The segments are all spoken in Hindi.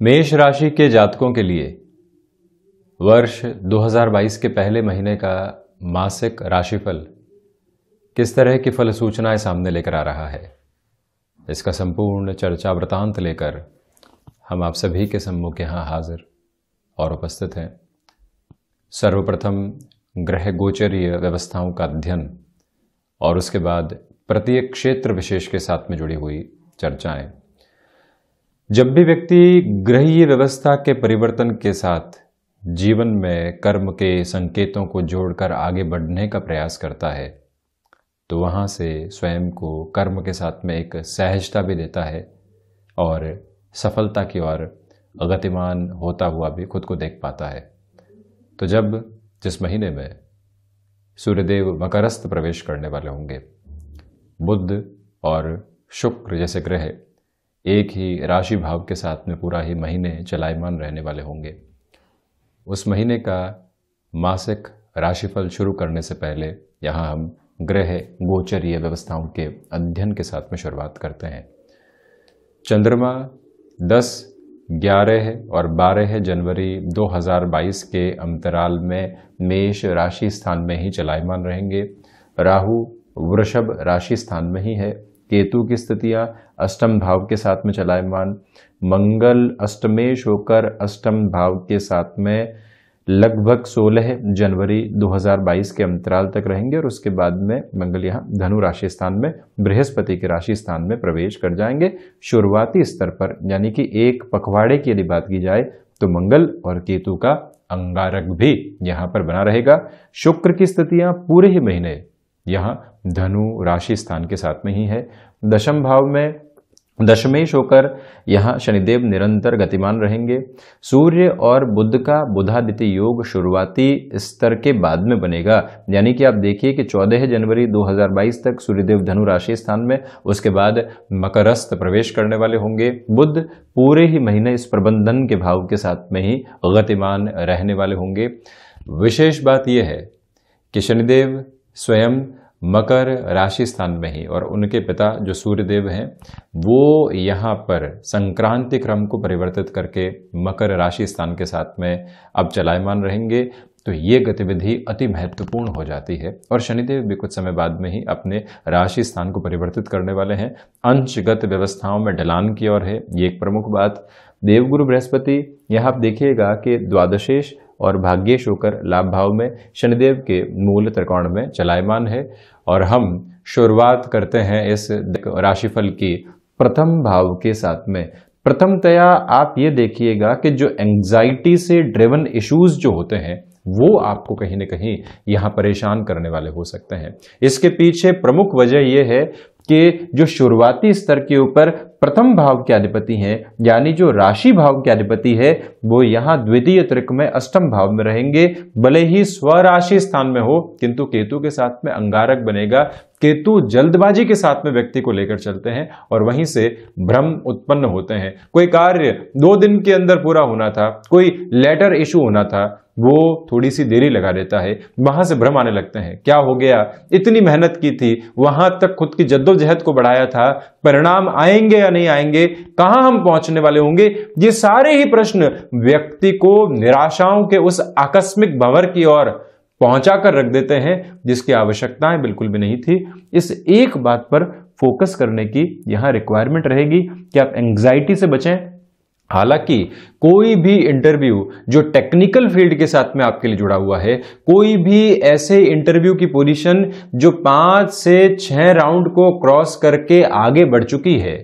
मेष राशि के जातकों के लिए वर्ष 2022 के पहले महीने का मासिक राशिफल किस तरह की फल सूचनाएं सामने लेकर आ रहा है, इसका संपूर्ण चर्चा वृतांत लेकर हम आप सभी के सम्मुख यहाँ हाजिर और उपस्थित हैं। सर्वप्रथम ग्रह गोचरीय व्यवस्थाओं का अध्ययन और उसके बाद प्रत्येक क्षेत्र विशेष के साथ में जुड़ी हुई चर्चाएं। जब भी व्यक्ति ग्रहीय व्यवस्था के परिवर्तन के साथ जीवन में कर्म के संकेतों को जोड़कर आगे बढ़ने का प्रयास करता है तो वहां से स्वयं को कर्म के साथ में एक सहजता भी देता है और सफलता की ओर गतिमान होता हुआ भी खुद को देख पाता है। तो जब जिस महीने में सूर्यदेव मकरस्थ प्रवेश करने वाले होंगे, बुध और शुक्र जैसे ग्रह एक ही राशि भाव के साथ में पूरा ही महीने चलायमान रहने वाले होंगे, उस महीने का मासिक राशिफल शुरू करने से पहले यहाँ हम ग्रह गोचरीय व्यवस्थाओं के अध्ययन के साथ में शुरुआत करते हैं। चंद्रमा 10, 11 और 12 जनवरी 2022 के अंतराल में मेष राशि स्थान में ही चलायमान रहेंगे। राहु वृषभ राशि स्थान में ही है। केतु की स्थितियां अष्टम भाव के साथ में चलायमान। मंगल अष्टमेश होकर अष्टम भाव के साथ में लगभग 16 जनवरी 2022 के अंतराल तक रहेंगे और उसके बाद में मंगल यहाँ धनु राशि स्थान में बृहस्पति के राशि स्थान में प्रवेश कर जाएंगे। शुरुआती स्तर पर यानी कि एक पखवाड़े की यदि बात की जाए तो मंगल और केतु का अंगारक भी यहाँ पर बना रहेगा। शुक्र की स्थितियां पूरे ही महीने यहाँ धनु राशि स्थान के साथ में ही है। दशम भाव में दशमेश होकर यहाँ शनिदेव निरंतर गतिमान रहेंगे। सूर्य और बुध का बुधादित्य योग शुरुआती स्तर के बाद में बनेगा, यानी कि आप देखिए कि 14 जनवरी 2022 तक सूर्यदेव धनु राशि स्थान में, उसके बाद मकरस्थ प्रवेश करने वाले होंगे। बुध पूरे ही महीने इस प्रबंधन के भाव के साथ में ही गतिमान रहने वाले होंगे। विशेष बात यह है कि शनिदेव स्वयं मकर राशि स्थान में ही और उनके पिता जो सूर्यदेव हैं वो यहाँ पर संक्रांति क्रम को परिवर्तित करके मकर राशि स्थान के साथ में अब चलायमान रहेंगे। तो ये गतिविधि अति महत्वपूर्ण हो जाती है और शनिदेव भी कुछ समय बाद में ही अपने राशि स्थान को परिवर्तित करने वाले हैं। अंशगत व्यवस्थाओं में ढलान की ओर है, ये एक प्रमुख बात। देवगुरु बृहस्पति यहाँ आप देखिएगा कि द्वादशेश और भाग्येश होकर लाभ भाव में शनिदेव के मूल त्रिकोण में चलायमान है। और हम शुरुआत करते हैं इस राशिफल की प्रथम भाव के साथ में। प्रथमतया आप ये देखिएगा कि जो एंग्जाइटी से ड्रिवन इश्यूज जो होते हैं वो आपको कहीं न कहीं यहाँ परेशान करने वाले हो सकते हैं। इसके पीछे प्रमुख वजह यह है कि जो शुरुआती स्तर के ऊपर प्रथम भाव के अधिपति हैं, यानी जो राशि भाव के अधिपति है, वो यहाँ द्वितीय त्रिक में अष्टम भाव में रहेंगे। भले ही स्वराशि स्थान में हो किंतु केतु के साथ में अंगारक बनेगा। केतु जल्दबाजी के साथ में व्यक्ति को लेकर चलते हैं और वहीं से भ्रम उत्पन्न होते हैं। कोई कार्य 2 दिन के अंदर पूरा होना था, कोई लेटर इशू होना था, वो थोड़ी सी देरी लगा देता है, वहां से भ्रम आने लगते हैं। क्या हो गया, इतनी मेहनत की थी, वहां तक खुद की जद्दोजहद को बढ़ाया था, परिणाम आएंगे या नहीं आएंगे, कहां हम पहुंचने वाले होंगे, ये सारे ही प्रश्न व्यक्ति को निराशाओं के उस आकस्मिक भंवर की ओर पहुंचा कर रख देते हैं जिसकी आवश्यकताएं बिल्कुल भी नहीं थी। इस एक बात पर फोकस करने की यहां रिक्वायरमेंट रहेगी कि आप एंग्जाइटी से बचें। हालांकि कोई भी इंटरव्यू जो टेक्निकल फील्ड के साथ में आपके लिए जुड़ा हुआ है, कोई भी ऐसे इंटरव्यू की पोजीशन जो 5 से 6 राउंड को क्रॉस करके आगे बढ़ चुकी है,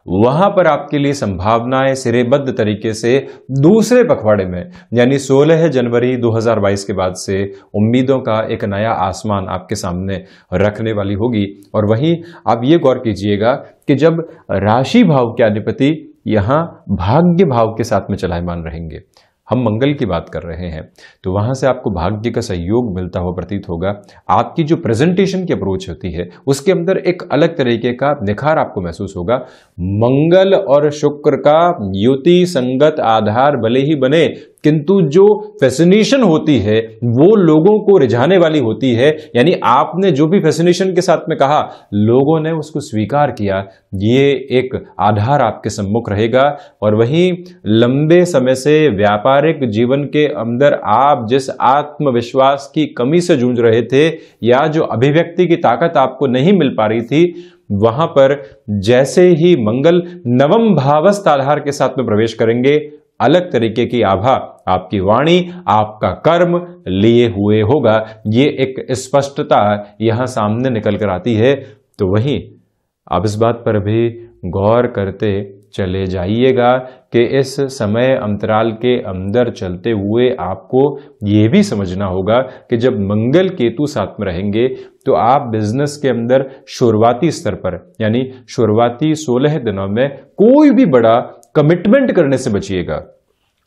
वहां पर आपके लिए संभावनाएं सिरेबद्ध तरीके से दूसरे पखवाड़े में यानी 16 जनवरी 2022 के बाद से उम्मीदों का एक नया आसमान आपके सामने रखने वाली होगी। और वहीं आप ये गौर कीजिएगा कि जब राशि भाव के अधिपति यहां भाग्य भाव के साथ में चलायमान रहेंगे, हम मंगल की बात कर रहे हैं, तो वहां से आपको भाग्य का सहयोग मिलता हुआ प्रतीत होगा। आपकी जो प्रेजेंटेशन की अप्रोच होती है उसके अंदर एक अलग तरीके का निखार आपको महसूस होगा। मंगल और शुक्र का युति संगत आधार भले ही बने किंतु जो फैसिनेशन होती है वो लोगों को रिझाने वाली होती है। यानी आपने जो भी फैसिनेशन के साथ में कहा, लोगों ने उसको स्वीकार किया, ये एक आधार आपके सम्मुख रहेगा। और वहीं लंबे समय से व्यापारिक जीवन के अंदर आप जिस आत्मविश्वास की कमी से जूझ रहे थे या जो अभिव्यक्ति की ताकत आपको नहीं मिल पा रही थी, वहां पर जैसे ही मंगल नवम भावस्थ आधार के साथ में प्रवेश करेंगे, अलग तरीके की आभा आपकी वाणी, आपका कर्म लिए हुए होगा। ये एक स्पष्टता यहां सामने निकल कर आती है। तो वहीं आप इस बात पर भी गौर करते चले जाइएगा कि इस समय अंतराल के अंदर चलते हुए आपको ये भी समझना होगा कि जब मंगल केतु साथ में रहेंगे तो आप बिजनेस के अंदर शुरुआती स्तर पर, यानी शुरुआती 16 दिनों में कोई भी बड़ा कमिटमेंट करने से बचिएगा,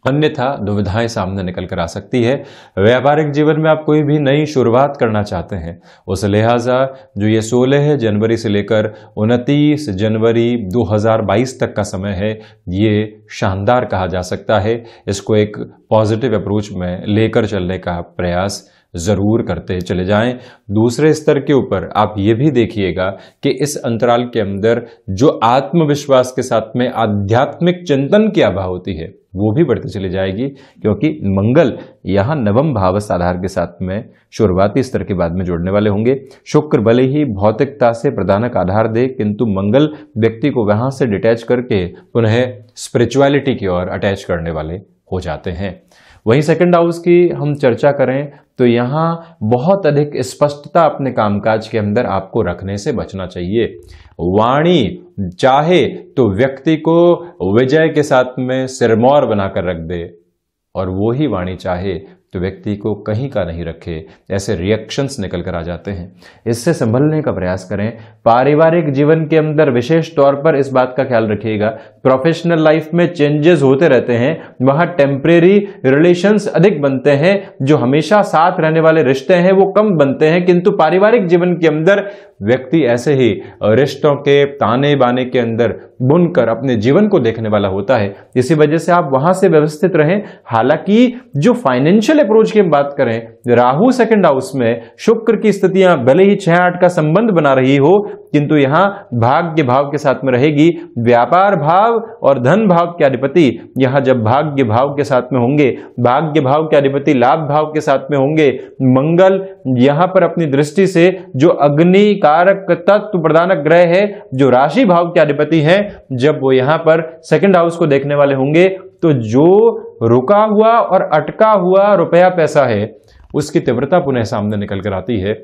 अन्यथा दुविधाएं सामने निकल कर आ सकती है। व्यापारिक जीवन में आप कोई भी नई शुरुआत करना चाहते हैं, उस लिहाजा जो ये 16 जनवरी से लेकर 29 जनवरी 2022 तक का समय है, ये शानदार कहा जा सकता है। इसको एक पॉजिटिव अप्रोच में लेकर चलने का प्रयास जरूर करते चले जाएं। दूसरे स्तर के ऊपर आप ये भी देखिएगा कि इस अंतराल के अंदर जो आत्मविश्वास के साथ में आध्यात्मिक चिंतन की आभा होती है वो भी बढ़ती चली जाएगी, क्योंकि मंगल यहां नवम भावस्थ आधार के साथ में शुरुआती स्तर के बाद में जोड़ने वाले होंगे। शुक्र भले ही भौतिकता से प्रधानक आधार दे, किंतु मंगल व्यक्ति को वहां से डिटैच करके पुनः स्पिरिचुअलिटी की ओर अटैच करने वाले हो जाते हैं। वहीं सेकंड हाउस की हम चर्चा करें तो यहां बहुत अधिक स्पष्टता अपने कामकाज के अंदर आपको रखने से बचना चाहिए। वाणी चाहे तो व्यक्ति को विजय के साथ में सिरमौर बनाकर रख दे, और वो ही वाणी चाहे तो व्यक्ति को कहीं का नहीं रखे। ऐसे रिएक्शंस निकल कर आ जाते हैं, इससे संभलने का प्रयास करें। पारिवारिक जीवन के अंदर विशेष तौर पर इस बात का ख्याल रखिएगा, प्रोफेशनल लाइफ में चेंजेस होते रहते हैं, वहां टेम्परेरी रिलेशंस अधिक बनते हैं, जो हमेशा साथ रहने वाले रिश्ते हैं वो कम बनते हैं, किंतु पारिवारिक जीवन के अंदर व्यक्ति ऐसे ही रिश्तों के ताने बाने के अंदर बुनकर अपने जीवन को देखने वाला होता है। इसी वजह से आप वहां से व्यवस्थित रहें। हालांकि जो फाइनेंशियल अप्रोच की हम बात करें, राहु सेकंड हाउस में शुक्र की स्थितियां भले ही 6-8 का संबंध बना रही हो, किंतु यहां भाग्य भाव के साथ में रहेगी। व्यापार भाव और धन भाव के अधिपति यहां जब भाग्य भाव के साथ में होंगे, भाग्य भाव के अधिपति लाभ भाव के साथ में होंगे, मंगल यहां पर अपनी दृष्टि से जो अग्नि कारक तत्व प्रधानक ग्रह है, जो राशि भाव के अधिपति है, जब वो यहां पर सेकंड हाउस को देखने वाले होंगे, तो जो रुका हुआ और अटका हुआ रुपया पैसा है उसकी तीव्रता पुनः सामने निकल कर आती है।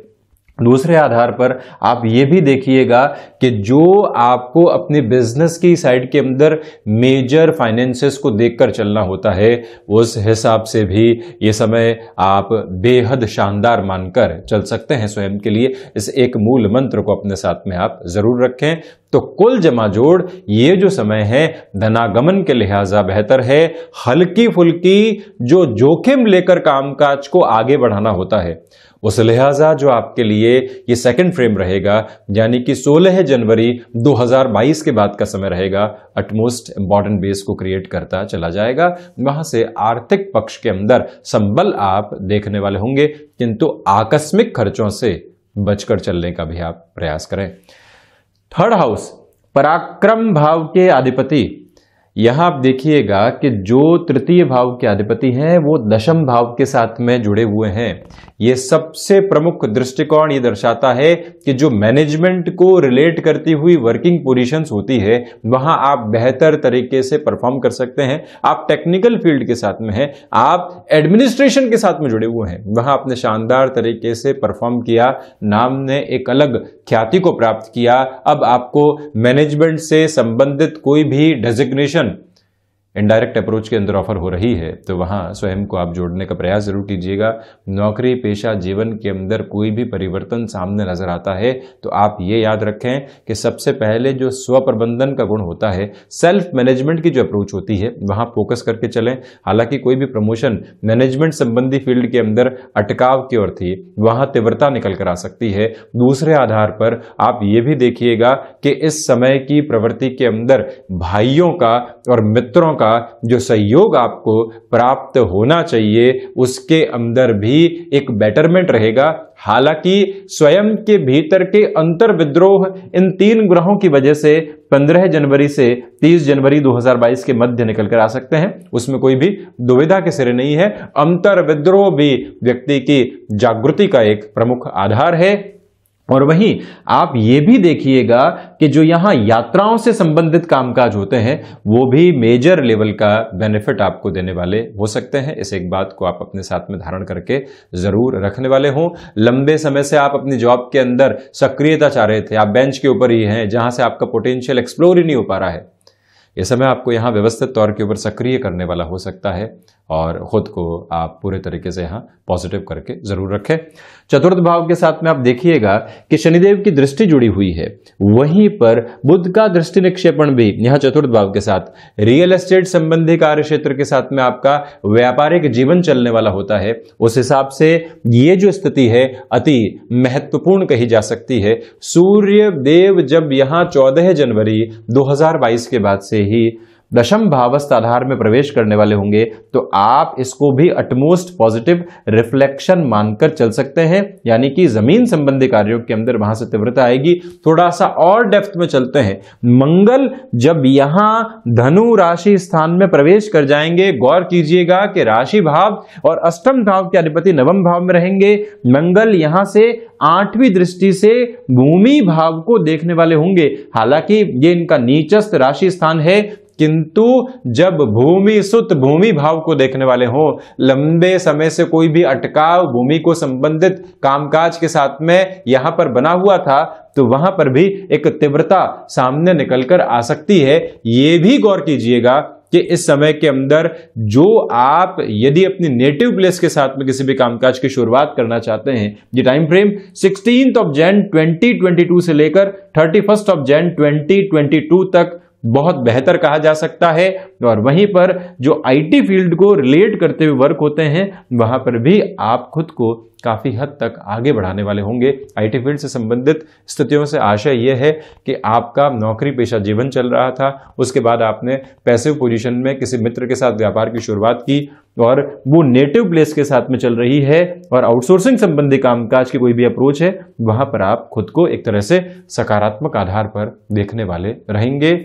दूसरे आधार पर आप ये भी देखिएगा कि जो आपको अपने बिजनेस की साइड के अंदर मेजर फाइनेंसेस को देखकर चलना होता है, उस हिसाब से भी ये समय आप बेहद शानदार मानकर चल सकते हैं स्वयं के लिए। इस एक मूल मंत्र को अपने साथ में आप जरूर रखें। तो कुल जमा जोड़ ये जो समय है धनागमन के लिहाजा बेहतर है। हल्की फुल्की जो जोखिम लेकर कामकाज को आगे बढ़ाना होता है, उस लिहाजा जो आपके लिए ये सेकंड फ्रेम रहेगा, यानी कि 16 जनवरी 2022 के बाद का समय रहेगा, अटमोस्ट इंपॉर्टेंट बेस को क्रिएट करता चला जाएगा। वहां से आर्थिक पक्ष के अंदर संबल आप देखने वाले होंगे, किंतु आकस्मिक खर्चों से बचकर चलने का भी आप प्रयास करें। थर्ड हाउस पराक्रम भाव के अधिपति, यहां आप देखिएगा कि जो तृतीय भाव के अधिपति हैं वो दशम भाव के साथ में जुड़े हुए हैं। ये सबसे प्रमुख दृष्टिकोण ये दर्शाता है कि जो मैनेजमेंट को रिलेट करती हुई वर्किंग पोजीशंस होती है, वहां आप बेहतर तरीके से परफॉर्म कर सकते हैं। आप टेक्निकल फील्ड के साथ में हैं, आप एडमिनिस्ट्रेशन के साथ में जुड़े हुए हैं, वहां आपने शानदार तरीके से परफॉर्म किया, नाम ने एक अलग ख्याति को प्राप्त किया। अब आपको मैनेजमेंट से संबंधित कोई भी डेजिग्नेशन इनडायरेक्ट अप्रोच के अंदर ऑफर हो रही है, तो वहां स्वयं को आप जोड़ने का प्रयास जरूर कीजिएगा। नौकरी पेशा जीवन के अंदर कोई भी परिवर्तन सामने नजर आता है तो आप ये याद रखें कि सबसे पहले जो स्व प्रबंधन का गुण होता है, सेल्फ मैनेजमेंट की जो अप्रोच होती है, वहां फोकस करके चलें। हालांकि कोई भी प्रमोशन मैनेजमेंट संबंधी फील्ड के अंदर अटकाव की ओर थी, वहां तीव्रता निकल कर आ सकती है। दूसरे आधार पर आप ये भी देखिएगा कि इस समय की प्रवृत्ति के अंदर भाइयों का और मित्रों का का जो सहयोग आपको प्राप्त होना चाहिए उसके अंदर भी एक बेटरमेंट रहेगा। हालांकि स्वयं के भीतर के अंतर विद्रोह इन 3 ग्रहों की वजह से 15 जनवरी से 30 जनवरी 2022 के मध्य निकल कर आ सकते हैं, उसमें कोई भी दुविधा के सिरे नहीं है। अंतर विद्रोह भी व्यक्ति की जागृति का एक प्रमुख आधार है। और वहीं आप ये भी देखिएगा कि जो यहां यात्राओं से संबंधित कामकाज होते हैं वो भी मेजर लेवल का बेनिफिट आपको देने वाले हो सकते हैं। इस एक बात को आप अपने साथ में धारण करके जरूर रखने वाले हों। लंबे समय से आप अपनी जॉब के अंदर सक्रियता चाह रहे थे, आप बेंच के ऊपर ही हैं, जहां से आपका पोटेंशियल एक्सप्लोर ही नहीं हो पा रहा है, ये समय आपको यहां व्यवस्थित तौर के ऊपर सक्रिय करने वाला हो सकता है और खुद को आप पूरे तरीके से यहां पॉजिटिव करके जरूर रखें। चतुर्थ भाव के साथ में आप देखिएगा कि शनिदेव की दृष्टि जुड़ी हुई है, वहीं पर बुध का दृष्टि निक्षेपण भी यहां चतुर्थ भाव के साथ रियल एस्टेट संबंधी कार्य क्षेत्र के साथ में आपका व्यापारिक जीवन चलने वाला होता है। उस हिसाब से ये जो स्थिति है अति महत्वपूर्ण कही जा सकती है। सूर्य देव जब यहां 14 जनवरी 2022 के बाद से ही दशम भावस्थ आधार में प्रवेश करने वाले होंगे तो आप इसको भी अटमोस्ट पॉजिटिव रिफ्लेक्शन मानकर चल सकते हैं, यानी कि जमीन संबंधी कार्यों के अंदर वहां से तीव्रता आएगी। थोड़ा सा और डेप्थ में चलते हैं। मंगल जब यहां धनु राशि स्थान में प्रवेश कर जाएंगे, गौर कीजिएगा कि राशि भाव और अष्टम भाव के अधिपति नवम भाव में रहेंगे। मंगल यहां से 8वीं दृष्टि से भूमि भाव को देखने वाले होंगे। हालांकि ये इनका नीचस्थ राशि स्थान है, किंतु जब भूमि सुत भूमि भाव को देखने वाले हो, लंबे समय से कोई भी अटकाव भूमि को संबंधित कामकाज के साथ में यहां पर बना हुआ था तो वहां पर भी एक तीव्रता सामने निकलकर आ सकती है। यह भी गौर कीजिएगा कि इस समय के अंदर जो आप यदि अपनी नेटिव प्लेस के साथ में किसी भी कामकाज की शुरुआत करना चाहते हैं, ये टाइम फ्रेम 16 जन 2022 से लेकर 31 जन 2022 तक बहुत बेहतर कहा जा सकता है। और वहीं पर जो आईटी फील्ड को रिलेट करते हुए वर्क होते हैं वहां पर भी आप खुद को काफी हद तक आगे बढ़ाने वाले होंगे। आईटी फील्ड से संबंधित स्थितियों से आशय यह है कि आपका नौकरी पेशा जीवन चल रहा था, उसके बाद आपने पैसिव पोजीशन में किसी मित्र के साथ व्यापार की शुरुआत की और वो नेटिव प्लेस के साथ में चल रही है और आउटसोर्सिंग संबंधी कामकाज की कोई भी अप्रोच है, वहां पर आप खुद को एक तरह से सकारात्मक आधार पर देखने वाले रहेंगे।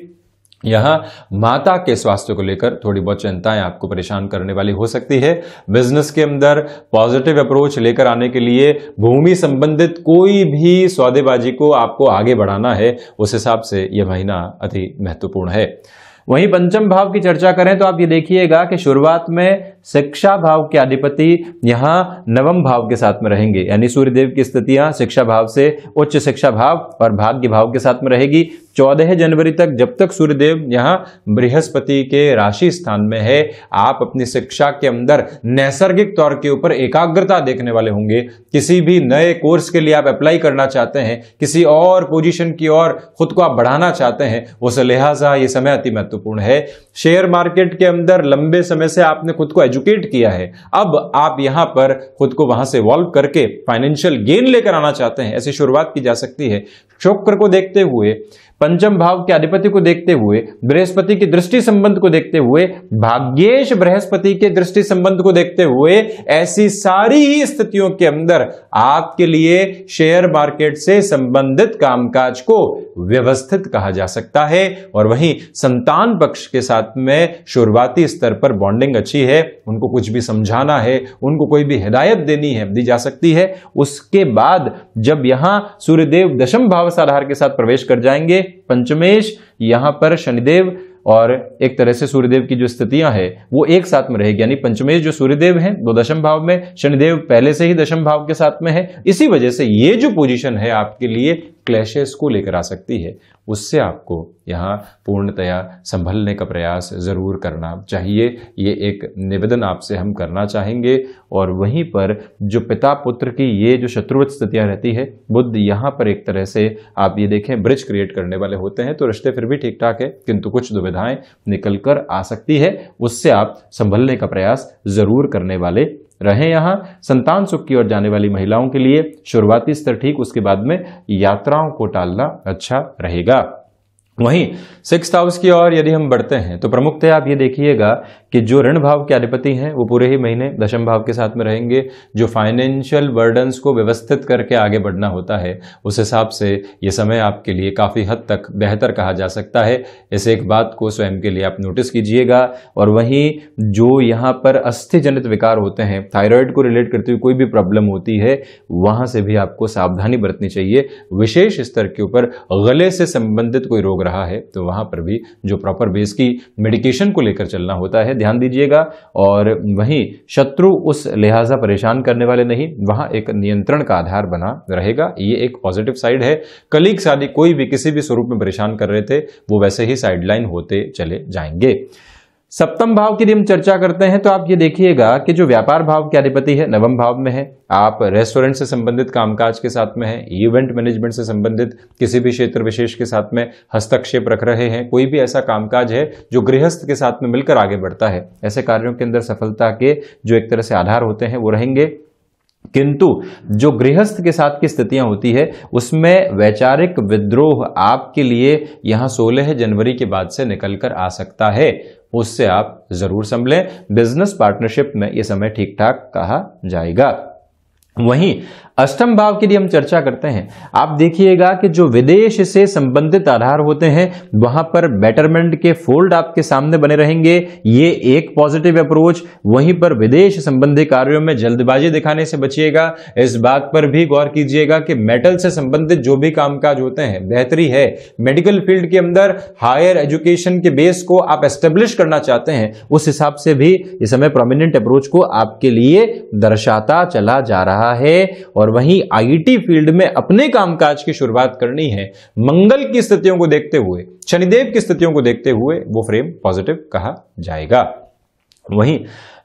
यहां माता के स्वास्थ्य को लेकर थोड़ी बहुत चिंताएं आपको परेशान करने वाली हो सकती है। बिजनेस के अंदर पॉजिटिव अप्रोच लेकर आने के लिए भूमि संबंधित कोई भी सौदेबाजी को आपको आगे बढ़ाना है, उस हिसाब से यह महीना अति महत्वपूर्ण है। वहीं पंचम भाव की चर्चा करें तो आप ये देखिएगा कि शुरुआत में शिक्षा भाव के अधिपति यहां नवम भाव के साथ में रहेंगे, यानी सूर्यदेव की स्थितियां शिक्षा भाव से उच्च शिक्षा भाव और भाग्य भाव के साथ में रहेगी। 14 जनवरी तक जब तक सूर्यदेव यहां बृहस्पति के राशि स्थान में है, आप अपनी शिक्षा के अंदर नैसर्गिक तौर के ऊपर एकाग्रता देखने वाले होंगे। किसी भी नए कोर्स के लिए आप अप्लाई करना चाहते हैं, किसी और पोजीशन की ओर खुद को आप बढ़ाना चाहते हैं, उस लिहाजा ये समय अति महत्वपूर्ण है। शेयर मार्केट के अंदर लंबे समय से आपने खुद को एजुकेट किया है, अब आप यहां पर खुद को वहां से इवॉल्व करके फाइनेंशियल गेन लेकर आना चाहते हैं, ऐसी शुरुआत की जा सकती है। शुक्र को देखते हुए, पंचम भाव के अधिपति को देखते हुए, बृहस्पति की दृष्टि संबंध को देखते हुए, भाग्येश बृहस्पति के दृष्टि संबंध को देखते हुए, ऐसी सारी ही स्थितियों के अंदर आपके लिए शेयर मार्केट से संबंधित कामकाज को व्यवस्थित कहा जा सकता है। और वहीं संतान पक्ष के साथ में शुरुआती स्तर पर बॉन्डिंग अच्छी है, उनको कुछ भी समझाना है, उनको कोई भी हिदायत देनी है, दी जा सकती है। उसके बाद जब यहां सूर्यदेव दशम भाव आधार के साथ प्रवेश कर जाएंगे, पंचमेश यहां पर शनिदेव और एक तरह से सूर्यदेव की जो स्थितियां हैं वो एक साथ में रहेगी, यानी पंचमेश जो सूर्यदेव हैं वो दशम भाव में, शनिदेव पहले से ही दशम भाव के साथ में है। इसी वजह से ये जो पोजीशन है आपके लिए क्लैशेस को लेकर आ सकती है, उससे आपको यहां पूर्णतया संभलने का प्रयास जरूर करना चाहिए। ये एक निवेदन आपसे हम करना चाहेंगे। और वहीं पर जो पिता पुत्र की ये जो शत्रुवत स्थितियां रहती है, बुध यहां पर एक तरह से आप ये देखें ब्रिज क्रिएट करने वाले होते हैं, तो रिश्ते फिर भी ठीक ठाक है, किंतु कुछ दुविधाएं निकल कर आ सकती है, उससे आप संभलने का प्रयास जरूर करने वाले रहें। यहां संतान सुख की ओर जाने वाली महिलाओं के लिए शुरुआती स्तर ठीक, उसके बाद में यात्राओं को टालना अच्छा रहेगा। वहीं 6th हाउस की ओर यदि हम बढ़ते हैं तो प्रमुखतः आप ये देखिएगा कि जो ऋण भाव के अधिपति हैं वो पूरे ही महीने दशम भाव के साथ में रहेंगे। जो फाइनेंशियल बर्डन्स को व्यवस्थित करके आगे बढ़ना होता है उस हिसाब से ये समय आपके लिए काफ़ी हद तक बेहतर कहा जा सकता है। इस एक बात को स्वयं के लिए आप नोटिस कीजिएगा। और वहीं जो यहाँ पर अस्थि जनित विकार होते हैं, थायराइड को रिलेट करती हुई कोई भी प्रॉब्लम होती है, वहाँ से भी आपको सावधानी बरतनी चाहिए। विशेष स्तर के ऊपर गले से संबंधित कोई रोग रहा है तो वहाँ पर भी जो प्रॉपर बेस की मेडिकेशन को लेकर चलना होता है ध्यान दीजिएगा। और वहीं शत्रु उस लिहाजा परेशान करने वाले नहीं, वहां एक नियंत्रण का आधार बना रहेगा। ये एक पॉजिटिव साइड है। कलीग्स आदि कोई भी किसी भी स्वरूप में परेशान कर रहे थे वो वैसे ही साइडलाइन होते चले जाएंगे। सप्तम भाव की यदि हम चर्चा करते हैं तो आप ये देखिएगा कि जो व्यापार भाव के अधिपति है नवम भाव में है। आप रेस्टोरेंट से संबंधित कामकाज के साथ में है, इवेंट मैनेजमेंट से संबंधित किसी भी क्षेत्र विशेष के साथ में हस्तक्षेप रख रहे हैं, कोई भी ऐसा कामकाज है जो गृहस्थ के साथ में मिलकर आगे बढ़ता है, ऐसे कार्यों के अंदर सफलता के जो एक तरह से आधार होते हैं वो रहेंगे। किंतु जो गृहस्थ के साथ की स्थितियां होती है उसमें वैचारिक विद्रोह आपके लिए यहां 16 जनवरी के बाद से निकल कर आ सकता है, उससे आप जरूर संभलें। बिजनेस पार्टनरशिप में यह समय ठीक ठाक कहा जाएगा। वहीं अष्टम भाव की यदि हम चर्चा करते हैं, आप देखिएगा कि जो विदेश से संबंधित आधार होते हैं वहां पर बेटरमेंट के फोल्ड आपके सामने बने रहेंगे, ये एक पॉजिटिव अप्रोच। वहीं पर विदेश संबंधी कार्यों में जल्दबाजी दिखाने से बचिएगा। इस बात पर भी गौर कीजिएगा कि मेटल से संबंधित जो भी कामकाज होते हैं बेहतरी है। मेडिकल फील्ड के अंदर हायर एजुकेशन के बेस को आप एस्टेब्लिश करना चाहते हैं, उस हिसाब से भी इस समय प्रोमिनेंट अप्रोच को आपके लिए दर्शाता चला जा रहा है। और वहीं आईटी फील्ड में अपने कामकाज की शुरुआत करनी है, मंगल की स्थितियों को देखते हुए, शनिदेव की स्थितियों को देखते हुए वो फ्रेम पॉजिटिव कहा जाएगा। वहीं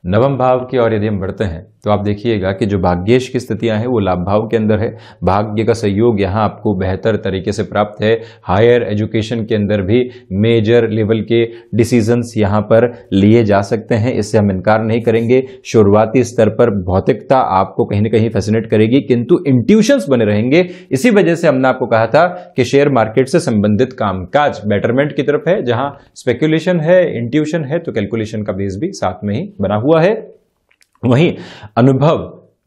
नवम भाव की ओर यदि हम बढ़ते हैं तो आप देखिएगा कि जो भाग्येश की स्थितियां हैं वो लाभ भाव के अंदर है। भाग्य का सहयोग यहां आपको बेहतर तरीके से प्राप्त है। हायर एजुकेशन के अंदर भी मेजर लेवल के डिसीजंस यहां पर लिए जा सकते हैं, इससे हम इनकार नहीं करेंगे। शुरुआती स्तर पर भौतिकता आपको कहीं ना कहीं फैसिनेट करेगी, किंतु इंट्यूशंस बने रहेंगे। इसी वजह से हमने आपको कहा था कि शेयर मार्केट से संबंधित कामकाज बेटरमेंट की तरफ है, जहां स्पेक्युलेशन है, इंट्यूशन है, तो कैलकुलेशन का बेस भी साथ में ही बना हुआ है। वहीं अनुभव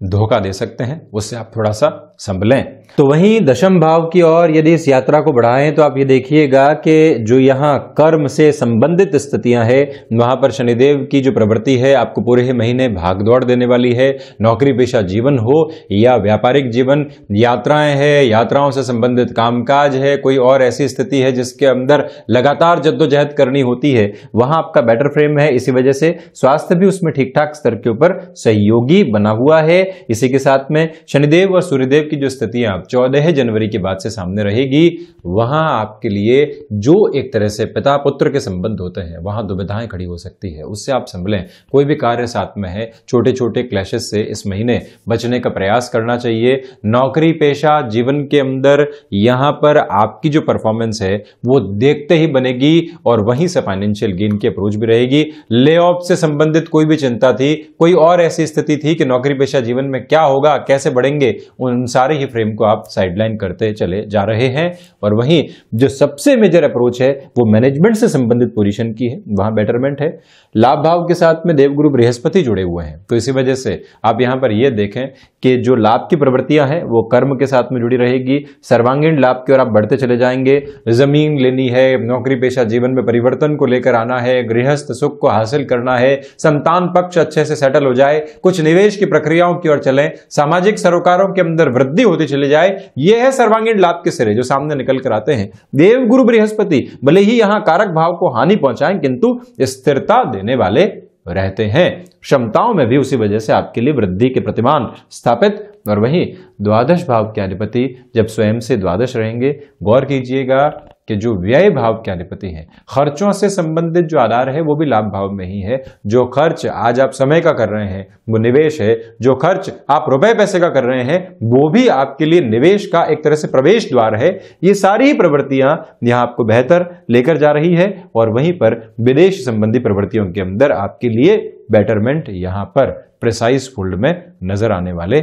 धोखा दे सकते हैं, उससे आप थोड़ा सा संभलें। तो वहीं दशम भाव की ओर यदि इस यात्रा को बढ़ाएं तो आप ये देखिएगा कि जो यहाँ कर्म से संबंधित स्थितियां हैं वहां पर शनिदेव की जो प्रवृत्ति है आपको पूरे ही महीने भागदौड़ देने वाली है। नौकरी पेशा जीवन हो या व्यापारिक जीवन, यात्राएं हैं, यात्राओं से संबंधित कामकाज है, कोई और ऐसी स्थिति है जिसके अंदर लगातार जद्दोजहद करनी होती है, वहां आपका बेटर फ्रेम है। इसी वजह से स्वास्थ्य भी उसमें ठीक ठाक स्तर के ऊपर सहयोगी बना हुआ है। इसी के साथ में शनिदेव और सूर्यदेव की जो स्थितियां 14 जनवरी के बाद से सामने रहेगी, वहां आपके लिए जो एक तरह से पिता पुत्र के संबंध होते हैं वहां दुविधाएं खड़ी हो सकती है, उससे आप संभलें। कोई भी कार्य साथ में है, छोटे छोटे क्लैशेस से इस महीने बचने का प्रयास करना चाहिए। नौकरी पेशा जीवन के अंदर यहां पर आपकी जो परफॉर्मेंस है वो देखते ही बनेगी और वहीं से फाइनेंशियल गेन की अप्रोच भी रहेगी। ले ऑफ से संबंधित कोई भी चिंता थी, कोई और ऐसी स्थिति थी कि नौकरी पेशा जीवन में क्या होगा, कैसे बढ़ेंगे, उन सारे ही फ्रेम को आप साइडलाइन करते चले जा रहे हैं। और वहीं जो सबसे मेजर अप्रोच है वो मैनेजमेंट से संबंधित पोजीशन की है, वहां बेटरमेंट है। लाभ भाव के साथ में देवगुरु बृहस्पति जुड़े हुए हैं, तो इसी वजह से आप यहां पर यह देखें कि जो लाभ की प्रवृत्तियां हैं वो कर्म के साथ में जुड़ी रहेगी। सर्वांगीण लाभ की ओर आप बढ़ते चले जाएंगे। जमीन लेनी है, नौकरी पेशा जीवन में परिवर्तन को लेकर आना है, गृहस्थ सुख को हासिल करना है, संतान पक्ष अच्छे से सेटल हो जाए, कुछ निवेश की प्रक्रियाओं की ओर चलें, सामाजिक सरोकारों के अंदर वृद्धि होती चली जाए, यह है सर्वांगीण लाभ के सिरे जो सामने निकल कर आते हैं। देवगुरु बृहस्पति भले ही यहां कारक भाव को हानि पहुंचाएं किंतु स्थिरता देने वाले रहते हैं। क्षमताओं में भी उसी वजह से आपके लिए वृद्धि के प्रतिमान स्थापित। और वहीं द्वादश भाव के अधिपति जब स्वयं से द्वादश रहेंगे, गौर कीजिएगा कि जो व्यय भाव के अधिपति हैं, खर्चों से संबंधित जो आधार है वो भी लाभ भाव में ही है। जो खर्च आज आप समय का कर रहे हैं वो निवेश है, जो खर्च आप रुपए पैसे का कर रहे हैं वो भी आपके लिए निवेश का एक तरह से प्रवेश द्वार है। ये सारी ही प्रवृत्तियां यहां आपको बेहतर लेकर जा रही है। और वहीं पर विदेश संबंधी प्रवृत्तियों के अंदर आपके लिए बेटरमेंट यहां पर प्रिसाइज फील्ड में नजर आने वाले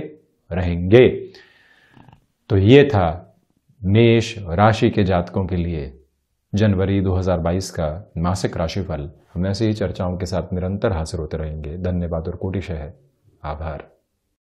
रहेंगे। तो ये था मेष राशि के जातकों के लिए जनवरी 2022 का मासिक राशिफल हम ऐसी ही चर्चाओं के साथ निरंतर हाजिर होते रहेंगे। धन्यवाद और कोटिशः आभार।